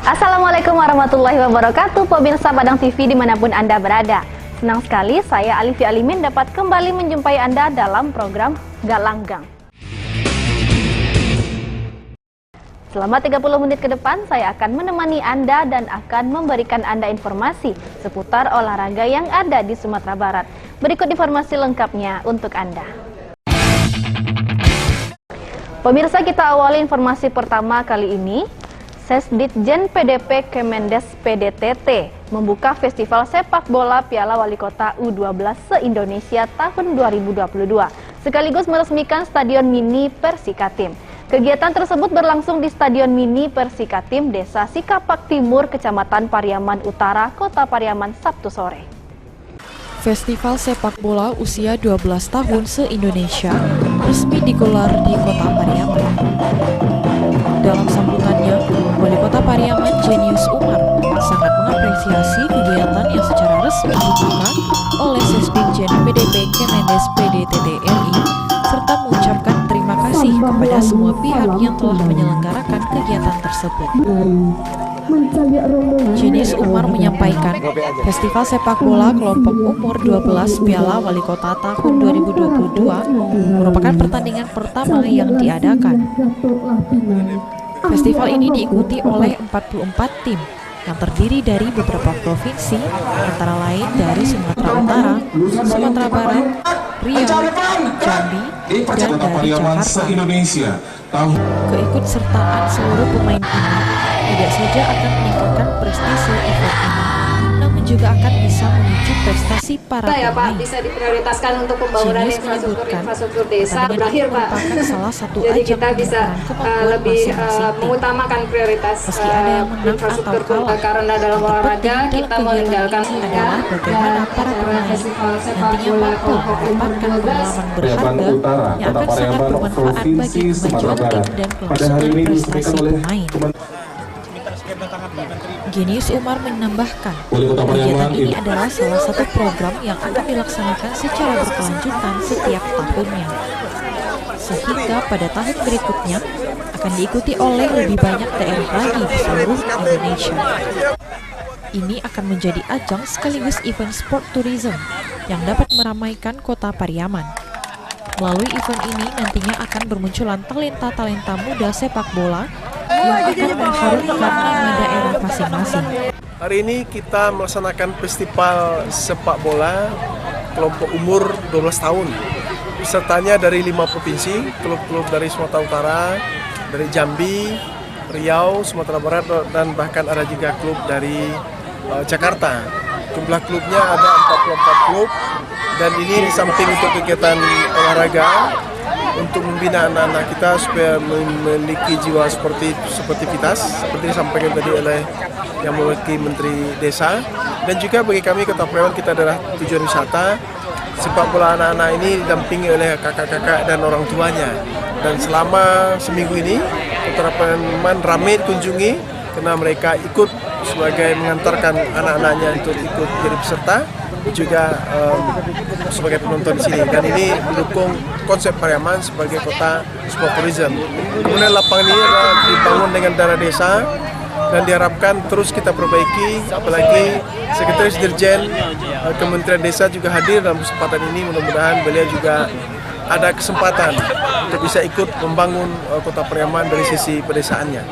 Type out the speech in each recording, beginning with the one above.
Assalamualaikum warahmatullahi wabarakatuh, pemirsa Padang TV dimanapun Anda berada. Senang sekali saya Alifi Alimin dapat kembali menjumpai Anda dalam program Galanggang. Selama 30 menit ke depan saya akan menemani Anda dan akan memberikan Anda informasi seputar olahraga yang ada di Sumatera Barat. Berikut informasi lengkapnya untuk Anda. Pemirsa, kita awali informasi pertama kali ini. Sesditjen PDP Kemendes PDTT membuka Festival Sepak Bola Piala Wali Kota U12 se-Indonesia tahun 2022, sekaligus meresmikan Stadion Mini Persikatim. Kegiatan tersebut berlangsung di Stadion Mini Persikatim, Desa Sikapak Timur, Kecamatan Pariaman Utara, Kota Pariaman, Sabtu sore. Festival sepak bola usia 12 tahun se-Indonesia resmi digelar di Kota Pariaman. Dalam sambutannya, Wali Kota Pariaman Jenius Umar sangat mengapresiasi kegiatan yang secara resmi dibuka oleh Sesditjen PDP Kemendes PDTT RI serta mengucapkan terima kasih kepada semua pihak yang telah menyelenggarakan kegiatan tersebut. Jenius Umar menyampaikan, Festival Sepak Bola Kelompok Umur 12 Piala Wali Kota tahun 2022 merupakan pertandingan pertama yang diadakan. Festival ini diikuti oleh 44 tim yang terdiri dari beberapa provinsi, antara lain dari Sumatera Utara, Sumatera Barat, Riau, Jambi, dan dari Jakarta. Keikutsertaan seluruh pemain ini tidak saja akan meningkatkan prestise event ini, namun juga akan bisa memicu prestasi para pemain. Pak, bisa diprioritaskan untuk pembangunan infrastruktur desa. Berakhir, Pak. Salah satu jadi kita bisa lebih mengutamakan prioritas infrastruktur karena dalam olahraga kita meninggalkan adalah bagaimana para pemain nantinya mampu mendapatkan pengalaman berharga yang akan sangat bermanfaat bagi kemajuan tim dan kelangsungan prestasi pemain. Jenius Umar menambahkan, kegiatan ini adalah salah satu program yang akan dilaksanakan secara berkelanjutan setiap tahunnya, sehingga pada tahun berikutnya akan diikuti oleh lebih banyak daerah lagi di seluruh Indonesia. Ini akan menjadi ajang sekaligus event sport tourism yang dapat meramaikan Kota Pariaman. Melalui event ini nantinya akan bermunculan talenta-talenta muda sepak bola yang akan mengharumkan nama daerah masing-masing. Hari ini kita melaksanakan festival sepak bola kelompok umur 12 tahun. Pesertanya dari 5 provinsi, klub-klub dari Sumatera Utara, dari Jambi, Riau, Sumatera Barat, dan bahkan ada juga klub dari Jakarta. Jumlah klubnya ada 44 klub, dan ini di samping untuk kegiatan olahraga, untuk membina anak-anak kita supaya memiliki jiwa sportivitas seperti disampaikan tadi oleh yang mewakili Menteri Desa, dan juga bagi kami Kota Pariaman kita adalah tujuan wisata. Sepak bola anak-anak ini didampingi oleh kakak-kakak dan orang tuanya, dan selama seminggu ini Kota Pariaman ramai dikunjungi karena mereka ikut sebagai mengantarkan anak-anaknya untuk ikut jadi peserta, juga sebagai penonton di sini, dan ini mendukung konsep Pariaman sebagai kota sport tourism. Kemudian lapangan ini adalah dibangun dengan dana desa dan diharapkan terus kita perbaiki, apalagi Sekretaris Dirjen Kementerian Desa juga hadir dalam kesempatan ini. Mudah-mudahan beliau juga ada kesempatan untuk bisa ikut membangun kota Pariaman dari sisi pedesaannya.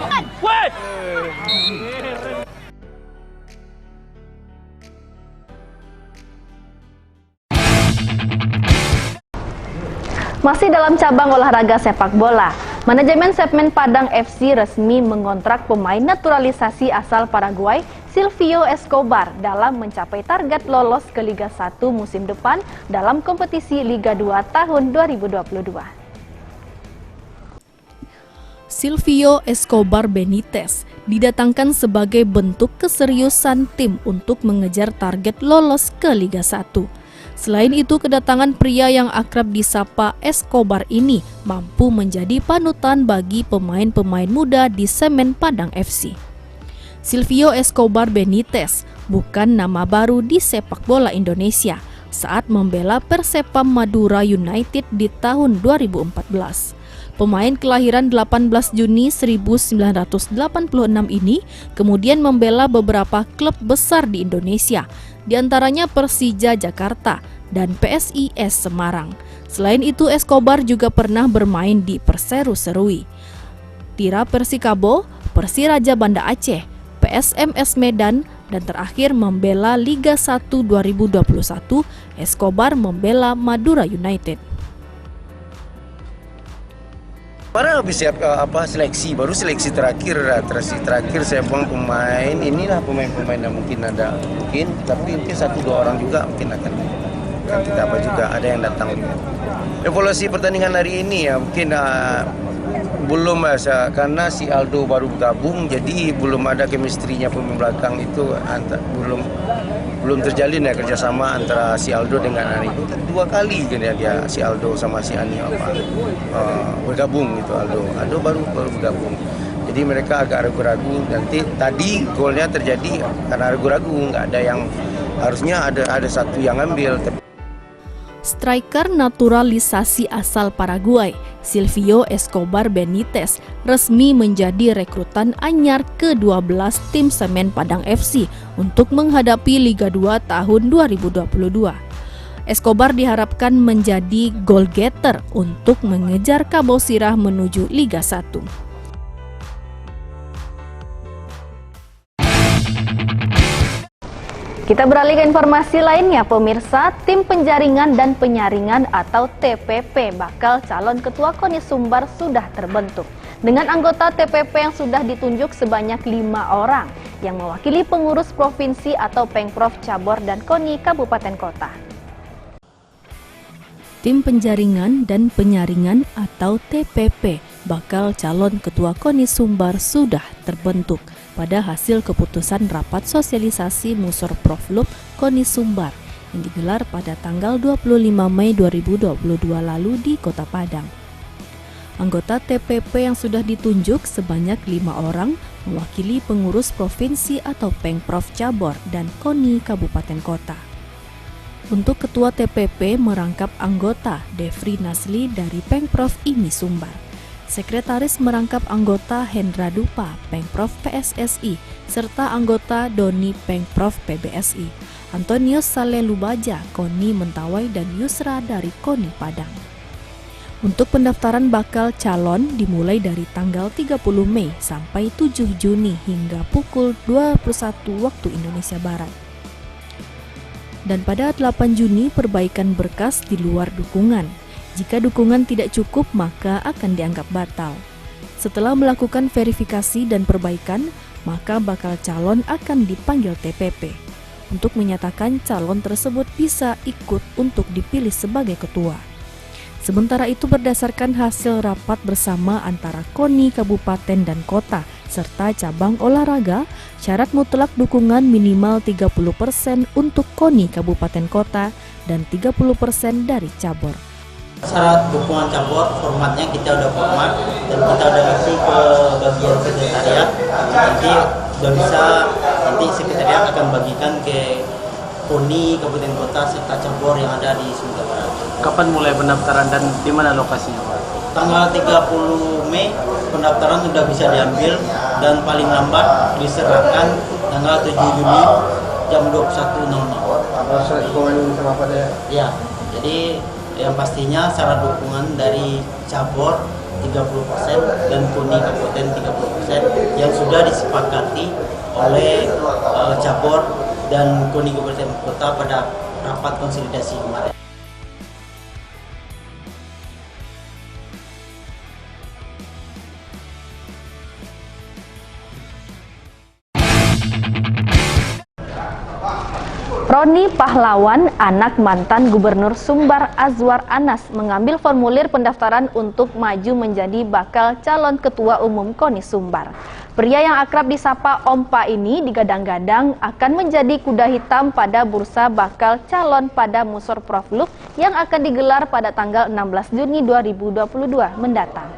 Masih dalam cabang olahraga sepak bola, manajemen Semen Padang FC resmi mengontrak pemain naturalisasi asal Paraguay, Silvio Escobar, dalam mencapai target lolos ke Liga 1 musim depan dalam kompetisi Liga 2 tahun 2022. Silvio Escobar Benitez didatangkan sebagai bentuk keseriusan tim untuk mengejar target lolos ke Liga 1. Selain itu, kedatangan pria yang akrab disapa Escobar ini mampu menjadi panutan bagi pemain-pemain muda di Semen Padang FC. Silvio Escobar Benitez bukan nama baru di sepak bola Indonesia saat membela Persepam Madura United di tahun 2014. Pemain kelahiran 18 Juni 1986 ini kemudian membela beberapa klub besar di Indonesia, diantaranya Persija Jakarta dan PSIS Semarang. Selain itu, Escobar juga pernah bermain di Perseru Serui, Tira Persikabo, Persiraja Banda Aceh, PSMS Medan, dan terakhir membela Liga 1 2021, Escobar membela Madura United. Mana habis siap seleksi, baru seleksi terakhir saya buang pemain, inilah pemain-pemain yang mungkin ada, tapi mungkin 1-2 orang juga mungkin akan kita apa juga ada yang datang. Evaluasi pertandingan hari ini ya mungkin belum karena si Aldo baru bergabung, jadi belum ada chemistry-nya pemain belakang itu belum terjalin ya kerjasama antara si Aldo dengan Ani. 2 kali kan dia si Aldo sama si Ani bergabung gitu. Aldo baru bergabung. Jadi mereka agak ragu-ragu. Nanti tadi golnya terjadi karena ragu-ragu, nggak ada yang harusnya ada satu yang ambil. Striker naturalisasi asal Paraguay, Silvio Escobar Benitez, resmi menjadi rekrutan anyar ke-12 tim Semen Padang FC untuk menghadapi Liga 2 tahun 2022. Escobar diharapkan menjadi goal getter untuk mengejar Kabo Sirah menuju Liga 1. Kita beralih ke informasi lainnya, pemirsa. Tim Penjaringan dan Penyaringan atau TPP bakal calon ketua KONI Sumbar sudah terbentuk. Dengan anggota TPP yang sudah ditunjuk sebanyak 5 orang yang mewakili pengurus provinsi atau Pengprov Cabur dan KONI Kabupaten Kota. Tim Penjaringan dan Penyaringan atau TPP bakal calon ketua KONI Sumbar sudah terbentuk pada hasil keputusan rapat sosialisasi Musorproflub KONI Sumbar yang digelar pada tanggal 25 Mei 2022 lalu di Kota Padang. Anggota TPP yang sudah ditunjuk sebanyak 5 orang mewakili pengurus provinsi atau Pengprov Cabur dan KONI Kabupaten Kota. Untuk ketua TPP merangkap anggota Devri Nasli dari Pengprov IMI Sumbar. Sekretaris merangkap anggota Hendra Dupa, Pengprov PSSI, serta anggota Doni Pengprov PBSI, Antonius Saleh Lubaja, KONI Mentawai, dan Yusra dari KONI Padang. Untuk pendaftaran bakal calon dimulai dari tanggal 30 Mei sampai 7 Juni hingga pukul 21 waktu Indonesia Barat. Dan pada 8 Juni perbaikan berkas di luar dukungan. Jika dukungan tidak cukup, maka akan dianggap batal. Setelah melakukan verifikasi dan perbaikan, maka bakal calon akan dipanggil TPP untuk menyatakan calon tersebut bisa ikut untuk dipilih sebagai ketua. Sementara itu, berdasarkan hasil rapat bersama antara KONI Kabupaten dan Kota serta cabang olahraga, syarat mutlak dukungan minimal 30% untuk KONI Kabupaten Kota dan 30% dari cabur. Syarat dukungan cabur formatnya kita udah format dan kita udah kasih ke bagian sekretariat. Nanti udah bisa, nanti sekretariat akan bagikan ke KONI Kabupaten Kota serta cabur yang ada di Sumatera Barat. Kapan mulai pendaftaran dan di mana lokasinya? Tanggal 30 Mei pendaftaran sudah bisa diambil dan paling lambat diserahkan tanggal 7 Juni jam 21.00. Ya, jadi yang pastinya syarat dukungan dari cabur 30% dan KONI Kabupaten 30% yang sudah disepakati oleh cabur dan KONI Kabupaten Kota pada rapat konsolidasi kemarin. Roni Pahlawan, anak mantan Gubernur Sumbar Azwar Anas, mengambil formulir pendaftaran untuk maju menjadi bakal calon ketua umum KONI Sumbar. Pria yang akrab disapa Ompa ini digadang-gadang akan menjadi kuda hitam pada bursa bakal calon pada Musorproflub yang akan digelar pada tanggal 16 Juni 2022 mendatang.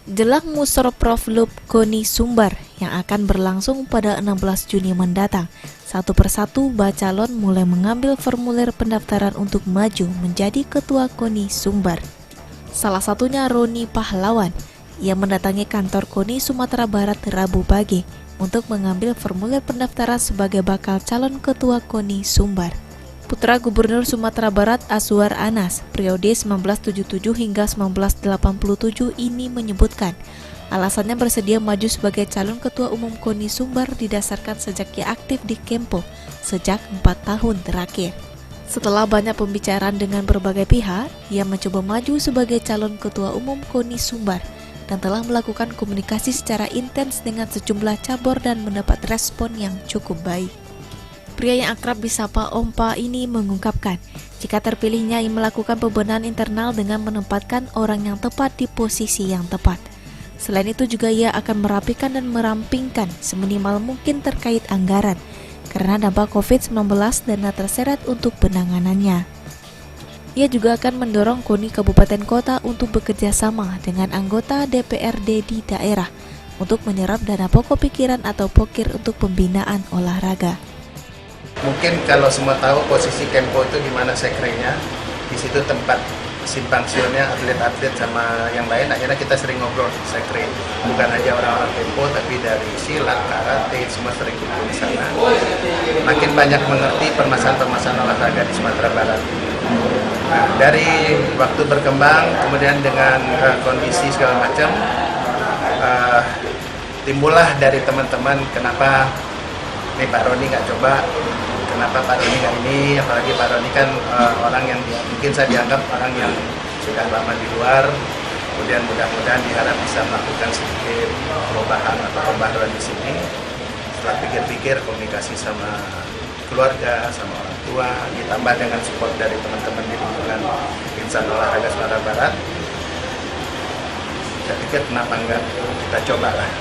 Jelang Musorproflub KONI Sumbar yang akan berlangsung pada 16 Juni mendatang, satu persatu bacalon mulai mengambil formulir pendaftaran untuk maju menjadi ketua KONI Sumbar. Salah satunya Roni Pahlawan. Ia mendatangi kantor KONI Sumatera Barat Rabu pagi untuk mengambil formulir pendaftaran sebagai bakal calon ketua KONI Sumbar. Putra Gubernur Sumatera Barat Azwar Anas periode 1977 hingga 1987 ini menyebutkan alasannya bersedia maju sebagai calon ketua umum KONI Sumbar didasarkan sejak ia aktif di Kempo sejak 4 tahun terakhir. Setelah banyak pembicaraan dengan berbagai pihak, ia mencoba maju sebagai calon ketua umum KONI Sumbar dan telah melakukan komunikasi secara intens dengan sejumlah cabur dan mendapat respon yang cukup baik. Pria yang akrab disapa Ompa ini mengungkapkan, jika terpilihnya ia melakukan pembenahan internal dengan menempatkan orang yang tepat di posisi yang tepat. Selain itu juga ia akan merapikan dan merampingkan seminimal mungkin terkait anggaran, karena dampak COVID-19 dana terseret untuk penanganannya. Ia juga akan mendorong KONI Kabupaten Kota untuk bekerja sama dengan anggota DPRD di daerah untuk menyerap dana pokok pikiran atau pokir untuk pembinaan olahraga. Mungkin kalau semua tahu posisi Kempo itu di mana sekrenya, di situ tempat simpang siurnya atlet-atlet sama yang lain. Akhirnya kita sering ngobrol di sekre, bukan aja orang-orang Kempo tapi dari silat, karate, semua sering kumpul di sana. Makin banyak mengerti permasalahan-permasalahan olahraga di Sumatera Barat. Nah, dari waktu berkembang, kemudian dengan kondisi segala macam, timbullah dari teman-teman kenapa nih Pak Roni nggak coba, kenapa Pak Roni nggak ini, apalagi Pak Roni kan orang yang mungkin saya dianggap orang yang sudah lama di luar, kemudian mudah-mudahan diharap bisa melakukan sedikit perubahan atau pembaharuan di sini. Setelah pikir-pikir, komunikasi sama keluarga, sama orang tua, ditambah dengan support dari teman-teman di lingkungan insan olahraga Sumatera Barat, saya pikir kenapa enggak kita cobalah.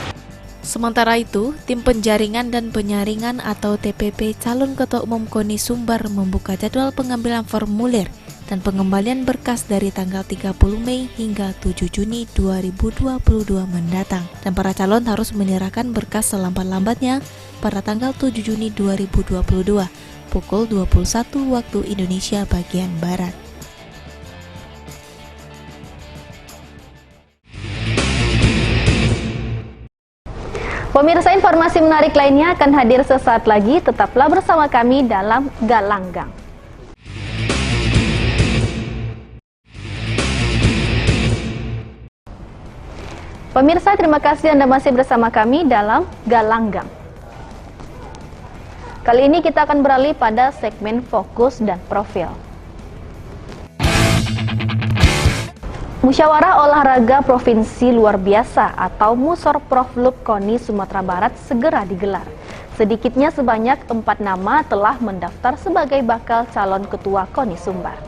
Sementara itu, tim penjaringan dan penyaringan atau TPP calon ketua umum KONI Sumbar membuka jadwal pengambilan formulir dan pengembalian berkas dari tanggal 30 Mei hingga 7 Juni 2022 mendatang. Dan para calon harus menyerahkan berkas selambat-lambatnya pada tanggal 7 Juni 2022 pukul 21 waktu Indonesia bagian Barat. Pemirsa, informasi menarik lainnya akan hadir sesaat lagi. Tetaplah bersama kami dalam Galanggang. Pemirsa, terima kasih Anda masih bersama kami dalam Galanggang. Kali ini kita akan beralih pada segmen fokus dan profil. Musyawarah Olahraga Provinsi Luar Biasa atau Musorproflub KONI Sumatera Barat segera digelar. Sedikitnya sebanyak 4 nama telah mendaftar sebagai bakal calon ketua KONI Sumbar.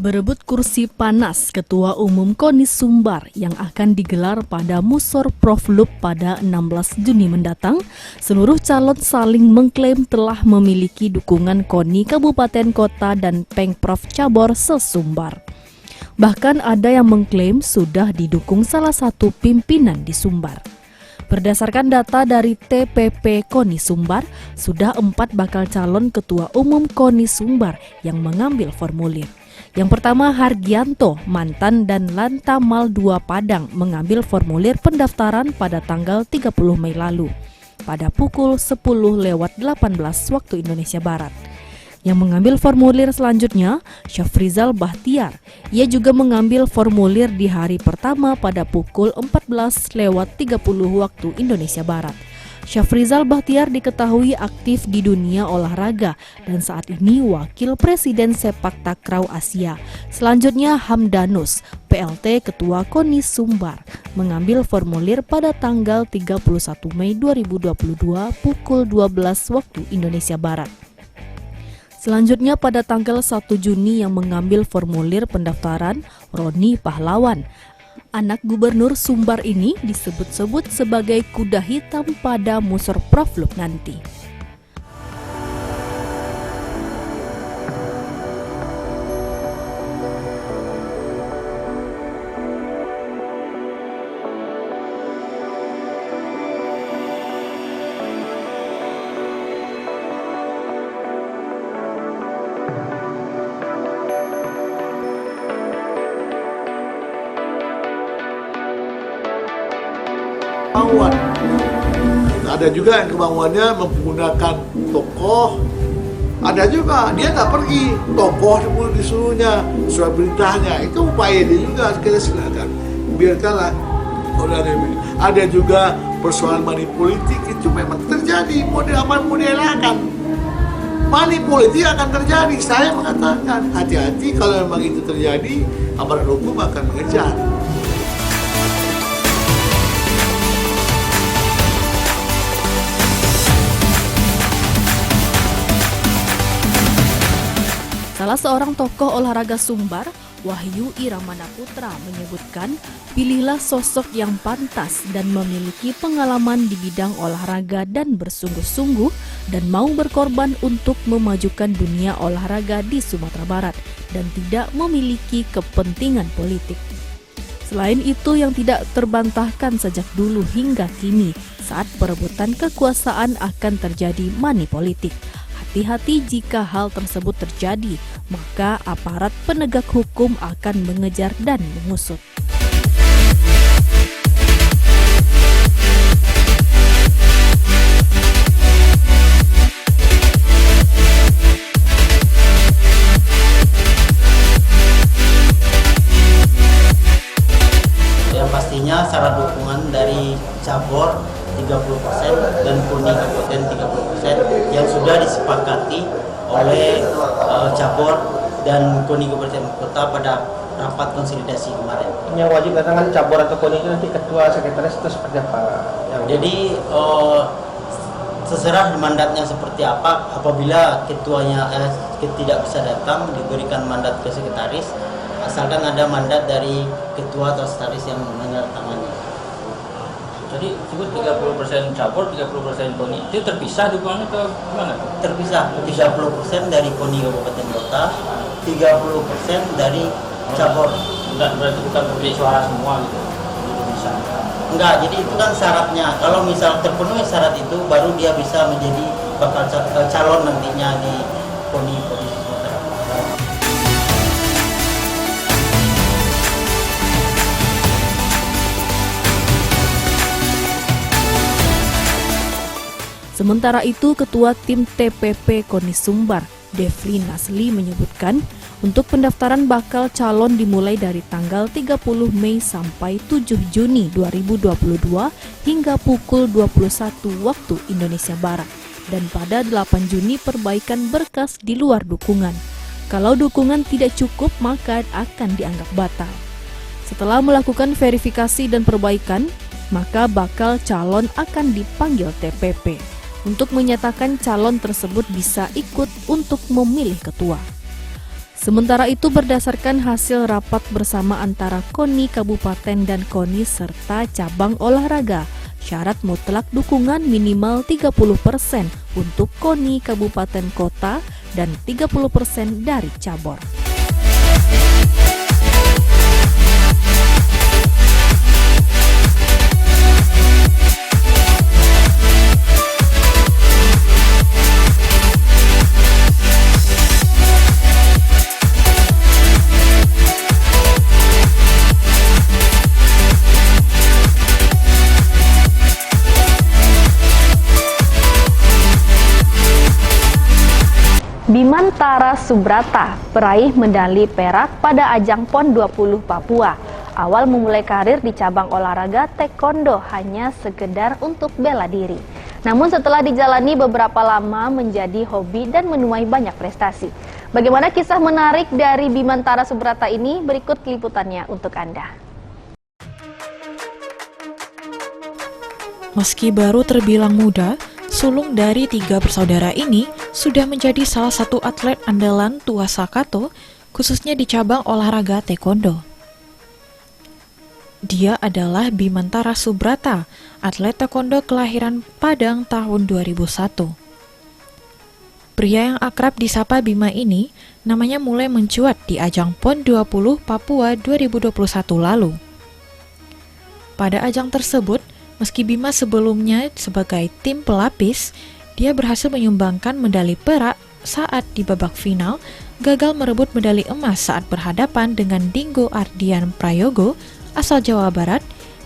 Berebut kursi panas Ketua Umum KONI Sumbar yang akan digelar pada Musorproflub pada 16 Juni mendatang, seluruh calon saling mengklaim telah memiliki dukungan KONI Kabupaten Kota dan Pengprov Cabur se-Sumbar. Bahkan ada yang mengklaim sudah didukung salah satu pimpinan di Sumbar. Berdasarkan data dari TPP KONI Sumbar, sudah 4 bakal calon Ketua Umum KONI Sumbar yang mengambil formulir. Yang pertama, Hargianto, mantan dan Lantamal 2 Padang, mengambil formulir pendaftaran pada tanggal 30 Mei lalu, pada pukul 10:18 waktu Indonesia Barat. Yang mengambil formulir selanjutnya, Syafrizal Bahtiar. Ia juga mengambil formulir di hari pertama pada pukul 14:30 waktu Indonesia Barat. Syafrizal Bahtiar diketahui aktif di dunia olahraga dan saat ini Wakil Presiden Sepak Takraw Asia. Selanjutnya Hamdanus, PLT Ketua KONI Sumbar, mengambil formulir pada tanggal 31 Mei 2022 pukul 12 waktu Indonesia Barat. Selanjutnya pada tanggal 1 Juni yang mengambil formulir pendaftaran Roni Pahlawan. Anak Gubernur Sumbar ini disebut-sebut sebagai kuda hitam pada Musorproflub nanti. kemauan. Ada juga yang kemauannya menggunakan tokoh. Ada juga dia nggak pergi, tokoh disuruhnya, surat perintahnya. Itu upaya dia juga, kita silakan. Biarkanlah. Ada juga persoalan money politik, itu memang terjadi. Model akan money politik akan terjadi. Saya mengatakan hati-hati kalau memang itu terjadi, aparat hukum akan mengejar. Salah seorang tokoh olahraga Sumbar, Wahyu Iramana Putra, menyebutkan pilihlah sosok yang pantas dan memiliki pengalaman di bidang olahraga dan bersungguh-sungguh dan mau berkorban untuk memajukan dunia olahraga di Sumatera Barat dan tidak memiliki kepentingan politik. Selain itu yang tidak terbantahkan sejak dulu hingga kini saat perebutan kekuasaan akan terjadi money politik. Hati-hati jika hal tersebut terjadi, maka aparat penegak hukum akan mengejar dan mengusut. Yang pastinya syarat dukungan dari cabur 30% dan KONI Kabupaten 30% yang sudah disepakati oleh cabur dan KONI Kabupaten Kota pada rapat konsolidasi kemarin. Yang wajib datang cabur atau KONI itu nanti ketua sekretaris itu seperti apa? Jadi terserah mandatnya seperti apa. Apabila ketuanya tidak bisa datang, diberikan mandat ke sekretaris, asalkan ada mandat dari ketua atau sekretaris yang menandatangani. Jadi sebut 30% cabur, 30% KONI itu terpisah dukungannya atau gimana? Terpisah, 30% dari KONI Kabupaten Kota, 30% dari cabur. Enggak, berarti bukan pemilik suara semua gitu? Bisa. Enggak, jadi itu kan syaratnya. Kalau misal terpenuhi syarat itu, baru dia bisa menjadi bakal calon nantinya di KONI Provinsi Sumatera Barat. Sementara itu, Ketua Tim TPP KONI Sumbar, Devri Nasli, menyebutkan untuk pendaftaran bakal calon dimulai dari tanggal 30 Mei sampai 7 Juni 2022 hingga pukul 21 waktu Indonesia Barat. Dan pada 8 Juni perbaikan berkas di luar dukungan. Kalau dukungan tidak cukup, maka akan dianggap batal. Setelah melakukan verifikasi dan perbaikan, maka bakal calon akan dipanggil TPP untuk menyatakan calon tersebut bisa ikut untuk memilih ketua. Sementara itu, berdasarkan hasil rapat bersama antara KONI Kabupaten dan KONI serta cabang olahraga, syarat mutlak dukungan minimal 30% untuk KONI Kabupaten Kota dan 30% dari cabur. Bimantara Subrata, peraih medali perak pada ajang PON 20 Papua. Awal memulai karir di cabang olahraga taekwondo hanya sekedar untuk bela diri. Namun setelah dijalani beberapa lama menjadi hobi dan menuai banyak prestasi. Bagaimana kisah menarik dari Bimantara Subrata ini? Berikut liputannya untuk Anda. Meski baru terbilang muda, sulung dari 3 bersaudara ini sudah menjadi salah satu atlet andalan Tua Sakato, khususnya di cabang olahraga taekwondo. Dia adalah Bimantara Subrata, atlet taekwondo kelahiran Padang tahun 2001. Pria yang akrab disapa Bima ini, namanya mulai mencuat di ajang PON 20 Papua 2021 lalu. Pada ajang tersebut, meski Bima sebelumnya sebagai tim pelapis, dia berhasil menyumbangkan medali perak saat di babak final gagal merebut medali emas saat berhadapan dengan Dinggo Ardian Prayogo asal Jawa Barat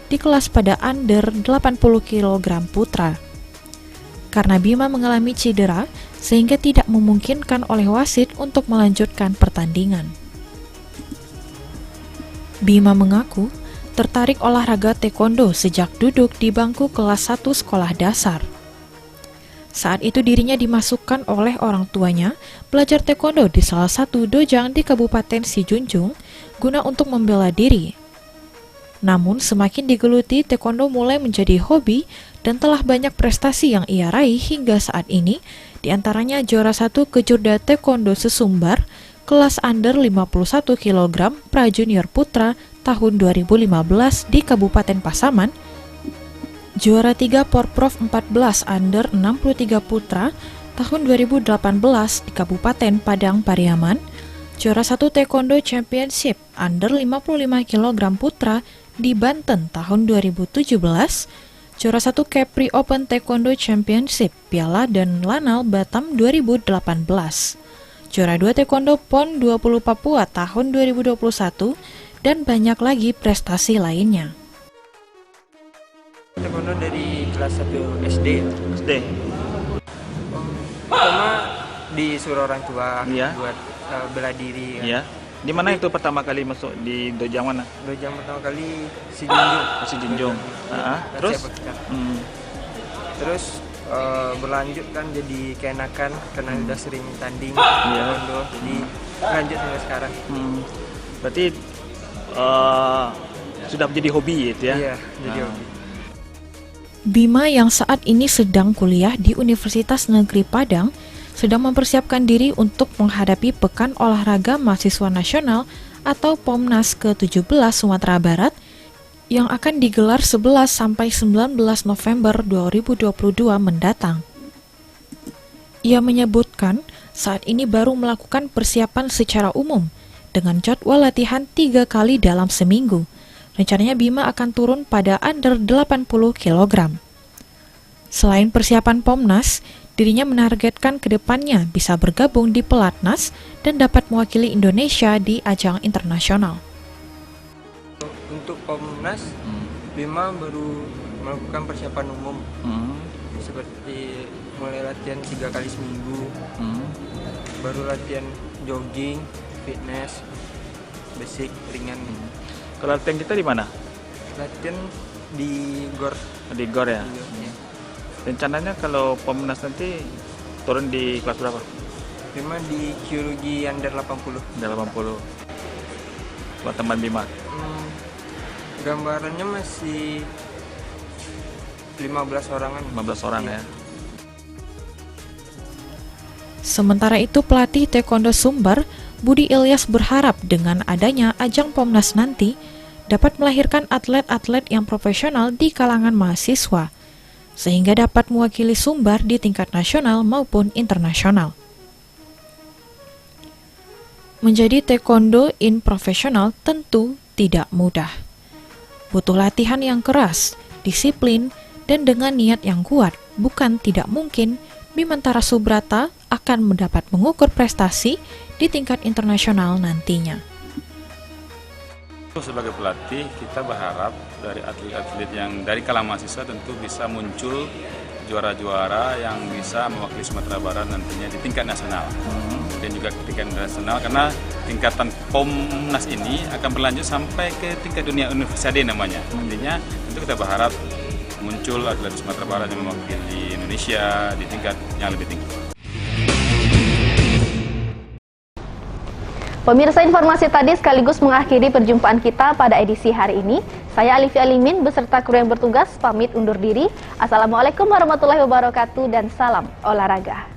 di kelas pada under 80 kg putra. Karena Bima mengalami cedera, sehingga tidak memungkinkan oleh wasit untuk melanjutkan pertandingan. Bima mengaku tertarik olahraga taekwondo sejak duduk di bangku kelas 1 sekolah dasar. Saat itu dirinya dimasukkan oleh orang tuanya belajar taekwondo di salah satu dojang di Kabupaten Sijunjung guna untuk membela diri. Namun semakin digeluti, taekwondo mulai menjadi hobi dan telah banyak prestasi yang ia raih hingga saat ini, diantaranya juara 1 Kejurda Taekwondo Sesumbar kelas under 51 kg pra-junior putra tahun 2015 di Kabupaten Pasaman, juara 3 Porprov 14 under 63 putra tahun 2018 di Kabupaten Padang Pariaman, juara 1 Taekwondo Championship under 55 kg putra di Banten tahun 2017, juara 1 Kepri Open Taekwondo Championship Piala dan Lanal Batam 2018, juara 2 Taekwondo PON 20 Papua tahun 2021, dan banyak lagi prestasi lainnya. Taekwondo dari kelas 1 SD. Pertama disuruh orang tua buat bela diri. Iya. Di mana itu pertama kali masuk di dojang mana? Dojang pertama kali Sijunjung. Sijunjung. Terus? Terus berlanjut kan jadi keenakan karena udah sering tanding taekwondo, jadi lanjut sampai sekarang. Berarti sudah menjadi hobi gitu ya? Iya, jadi hobi. Bima yang saat ini sedang kuliah di Universitas Negeri Padang sedang mempersiapkan diri untuk menghadapi Pekan Olahraga Mahasiswa Nasional atau POMNAS ke-17 Sumatera Barat yang akan digelar 11 sampai 19 November 2022 mendatang. Ia menyebutkan saat ini baru melakukan persiapan secara umum dengan jadwal latihan 3 kali dalam seminggu. Rencananya Bima akan turun pada under 80 kg. Selain persiapan POMNAS, dirinya menargetkan ke depannya bisa bergabung di Pelatnas dan dapat mewakili Indonesia di ajang internasional. Untuk POMNAS, Bima baru melakukan persiapan umum, seperti mulai latihan 3 kali seminggu, baru latihan jogging, fitness, basic, ringan. Kalau latihan kita di mana? Latihan di GOR. Di GOR ya? Rencananya kalau POMNAS nanti turun di kelas berapa? Bima di Kirurgi under 80. Under 80. Buat teman Bima? Gambarannya masih 15 orangan. 15 orang ya. Sementara itu pelatih Taekwondo Sumbar, Budi Ilyas berharap dengan adanya ajang POMNAS nanti dapat melahirkan atlet-atlet yang profesional di kalangan mahasiswa, sehingga dapat mewakili Sumbar di tingkat nasional maupun internasional. Menjadi taekwondo in profesional tentu tidak mudah. Butuh latihan yang keras, disiplin, dan dengan niat yang kuat. Bukan tidak mungkin Bimantara Subrata akan mendapat mengukur prestasi di tingkat internasional nantinya. Sebagai pelatih, kita berharap dari atlet-atlet yang dari kalangan mahasiswa tentu bisa muncul juara-juara yang bisa mewakili Sumatera Barat nantinya di tingkat nasional dan juga di tingkat internasional, karena tingkatan POMNAS ini akan berlanjut sampai ke tingkat dunia universiade namanya. Nantinya tentu kita berharap muncul atlet Sumatera Barat yang mewakili Indonesia di tingkat yang lebih tinggi. Pemirsa, informasi tadi sekaligus mengakhiri perjumpaan kita pada edisi hari ini. Saya Alifia Limin beserta kru yang bertugas pamit undur diri. Assalamualaikum warahmatullahi wabarakatuh dan salam olahraga.